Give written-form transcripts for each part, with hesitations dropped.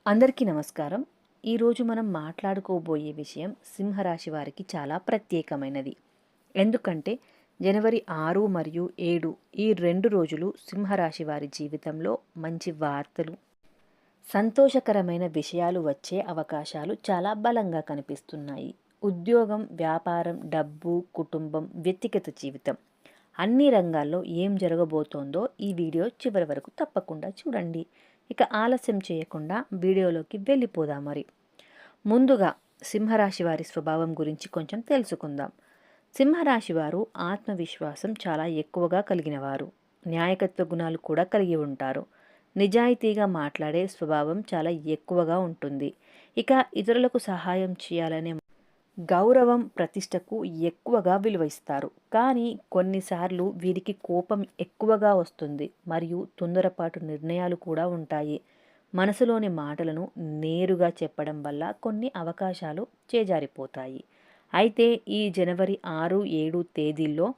అందరికీ నమస్కారం. ఈరోజు మనం మాట్లాడుకోబోయే విషయం సింహరాశి వారికి చాలా ప్రత్యేకమైనది. ఎందుకంటే జనవరి 6 మరియు 7 ఈ 2 రోజులు సింహరాశి వారి జీవితంలో మంచి వార్తలు, సంతోషకరమైన విషయాలు వచ్చే అవకాశాలు చాలా బలంగా కనిపిస్తున్నాయి. ఉద్యోగం, వ్యాపారం, డబ్బు, కుటుంబం, వ్యక్తిగత జీవితం అన్ని రంగాల్లో ఏం జరగబోతోందో ఈ వీడియో చివరి వరకు తప్పకుండా చూడండి. ఇక ఆలస్యం చేయకుండా వీడియోలోకి వెళ్ళిపోదాం. ముందుగా సింహరాశి వారి స్వభావం గురించి కొంచెం తెలుసుకుందాం. సింహరాశి వారు ఆత్మవిశ్వాసం చాలా ఎక్కువగా కలిగినవారు. న్యాయకత్వ గుణాలు కూడా కలిగి ఉంటారు. నిజాయితీగా మాట్లాడే స్వభావం చాలా ఎక్కువగా ఉంటుంది. ఇక ఇతరులకు సహాయం చేయాలనే గౌరవం, ప్రతిష్టకు ఎక్కువగా విలువ ఇస్తారు. కానీ కొన్నిసార్లు వీరికి కోపం ఎక్కువగా వస్తుంది మరియు తొందరపాటు నిర్ణయాలు కూడా ఉంటాయి. మనసులోని మాటలను నేరుగా చెప్పడం వల్ల కొన్ని అవకాశాలు చేజారిపోతాయి. అయితే ఈ జనవరి 6, 7 తేదీల్లో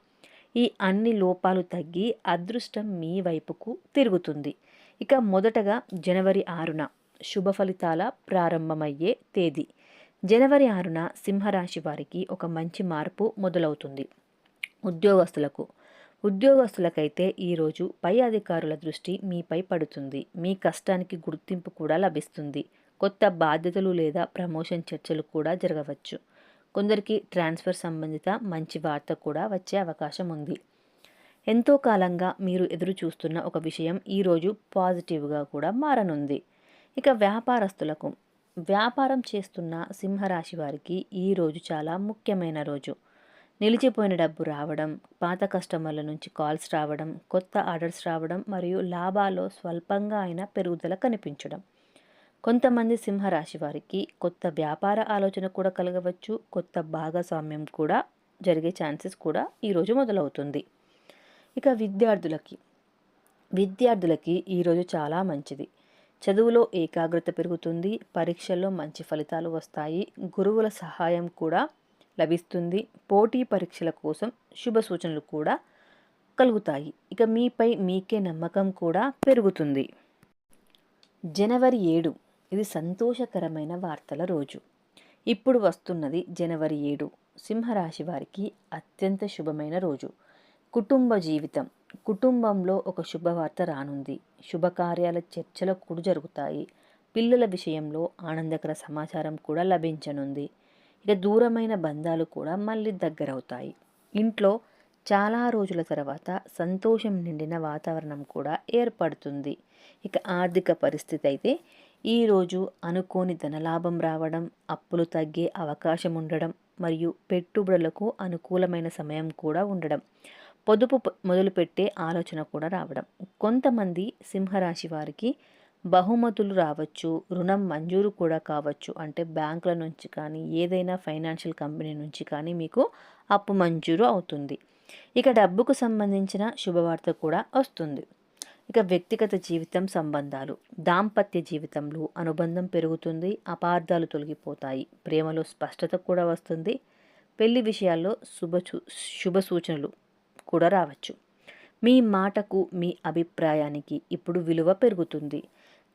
ఈ అన్ని లోపాలు తగ్గి అదృష్టం మీ వైపుకు తిరుగుతుంది. ఇక మొదటగా జనవరి 6న శుభ ఫలితాల ప్రారంభమయ్యే తేదీ. జనవరి 6న సింహరాశి వారికి ఒక మంచి మార్పు మొదలవుతుంది. ఉద్యోగస్తులకైతే ఈరోజు పై అధికారుల దృష్టి మీపై పడుతుంది. మీ కష్టానికి గుర్తింపు కూడా లభిస్తుంది. కొత్త బాధ్యతలు లేదా ప్రమోషన్ చర్చలు కూడా జరగవచ్చు. కొందరికి ట్రాన్స్ఫర్ సంబంధిత మంచి వార్త కూడా వచ్చే అవకాశం ఉంది. ఎంతో కాలంగా మీరు ఎదురు చూస్తున్న ఒక విషయం ఈరోజు పాజిటివ్గా కూడా మారనుంది. ఇక వ్యాపారం చేస్తున్న సింహరాశి వారికి ఈరోజు చాలా ముఖ్యమైన రోజు. నిలిచిపోయిన డబ్బు రావడం, పాత కస్టమర్ల నుంచి కాల్స్ రావడం, కొత్త ఆర్డర్స్ రావడం మరియు లాభాల్లో స్వల్పంగా అయినా పెరుగుదల కనిపించడం. కొంతమంది సింహరాశి వారికి కొత్త వ్యాపార ఆలోచన కూడా కలగవచ్చు. కొత్త భాగస్వామ్యం కూడా జరిగే ఛాన్సెస్ కూడా ఈరోజు మొదలవుతుంది. ఇక విద్యార్థులకి ఈరోజు చాలా మంచిది. చదువులో ఏకాగ్రత పెరుగుతుంది. పరీక్షల్లో మంచి ఫలితాలు వస్తాయి. గురువుల సహాయం కూడా లభిస్తుంది. పోటీ పరీక్షల కోసం శుభ సూచనలు కూడా కలుగుతాయి. ఇక మీపై మీకే నమ్మకం కూడా పెరుగుతుంది. జనవరి 7 ఇది సంతోషకరమైన వార్తల రోజు. ఇప్పుడు వస్తున్నది జనవరి 7. సింహరాశి వారికి అత్యంత శుభమైన రోజు. కుటుంబంలో ఒక శుభవార్త రానుంది. శుభకార్యాల చర్చలు కూడా జరుగుతాయి. పిల్లల విషయంలో ఆనందకర సమాచారం కూడా లభించనుంది. ఇక దూరమైన బంధాలు కూడా మళ్ళీ దగ్గరవుతాయి. ఇంట్లో చాలా రోజుల తర్వాత సంతోషం నిండిన వాతావరణం కూడా ఏర్పడుతుంది. ఇక ఆర్థిక పరిస్థితి అయితే ఈరోజు అనుకోని ధనలాభం రావడం, అప్పులు తగ్గే అవకాశం ఉండడం మరియు పెట్టుబడులకు అనుకూలమైన సమయం కూడా ఉండడం, పొదుపు మొదలుపెట్టే ఆలోచన కూడా రావడం. కొంతమంది సింహరాశి వారికి బహుమతులు రావచ్చు, రుణం మంజూరు కూడా కావచ్చు. అంటే బ్యాంకుల నుంచి కానీ ఏదైనా ఫైనాన్షియల్ కంపెనీ నుంచి కానీ మీకు అప్పు మంజూరు అవుతుంది. ఇక డబ్బుకు సంబంధించిన శుభవార్త కూడా వస్తుంది. ఇక వ్యక్తిగత జీవితం, సంబంధాలు, దాంపత్య జీవితంలో అనుబంధం పెరుగుతుంది. అపార్థాలు తొలగిపోతాయి. ప్రేమలో స్పష్టత కూడా వస్తుంది. పెళ్లి విషయాల్లో శుభ సూచనలు కూడా రావచ్చు. మీ మాటకు, మీ అభిప్రాయానికి ఇప్పుడు విలువ పెరుగుతుంది.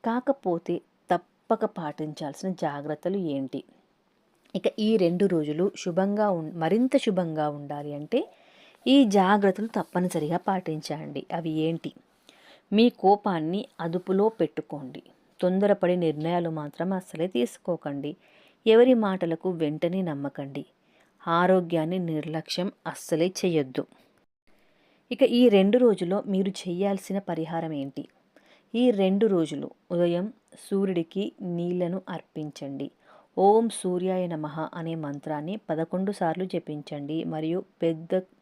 కాకపోతే తప్పక పాటించాల్సిన జాగ్రత్తలు ఏంటి? ఇక ఈ 2 రోజులు మరింత శుభంగా ఉండాలి అంటే ఈ జాగ్రత్తలు తప్పనిసరిగా పాటించండి. అవి ఏంటి? మీ కోపాన్ని అదుపులో పెట్టుకోండి. తొందరపడి నిర్ణయాలు మాత్రం అస్సలే తీసుకోకండి. ఎవరి మాటలకు వెంటనే నమ్మకండి. ఆరోగ్యాన్ని నిర్లక్ష్యం అస్సలే చేయొద్దు. ఇక ఈ 2 రోజుల్లో మీరు చేయాల్సిన పరిహారం ఏంటి? ఈ 2 రోజులు ఉదయం సూర్యుడికి నీళ్లను అర్పించండి. ఓం సూర్యాయ నమః అనే మంత్రాన్ని 11 సార్లు జపించండి. మరియు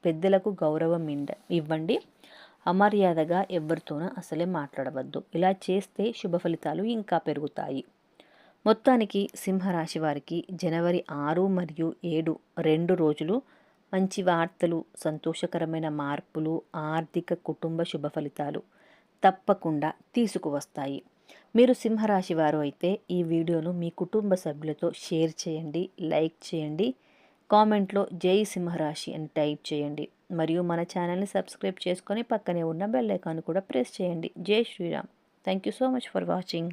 పెద్దలకు గౌరవం ఇవ్వండి. అమర్యాదగా ఎవరితోనూ అసలే మాట్లాడవద్దు. ఇలా చేస్తే శుభ ఫలితాలు ఇంకా పెరుగుతాయి. మొత్తానికి సింహరాశి వారికి జనవరి 6 మరియు 7 2 రోజులు మంచి వార్తలు, సంతోషకరమైన మార్పులు, ఆర్థిక, కుటుంబ శుభ ఫలితాలు తప్పకుండా తీసుకువస్తాయి. మీరు సింహరాశి వారు అయితే ఈ వీడియోను మీ కుటుంబ సభ్యులతో షేర్ చేయండి, లైక్ చేయండి, కామెంట్లో జై సింహరాశి అని టైప్ చేయండి. మరియు మన ఛానల్ని సబ్స్క్రైబ్ చేసుకొని పక్కనే ఉన్న బెల్ ఐకాన్ కూడా ప్రెస్ చేయండి. జై Shriram. Thank you so much for watching.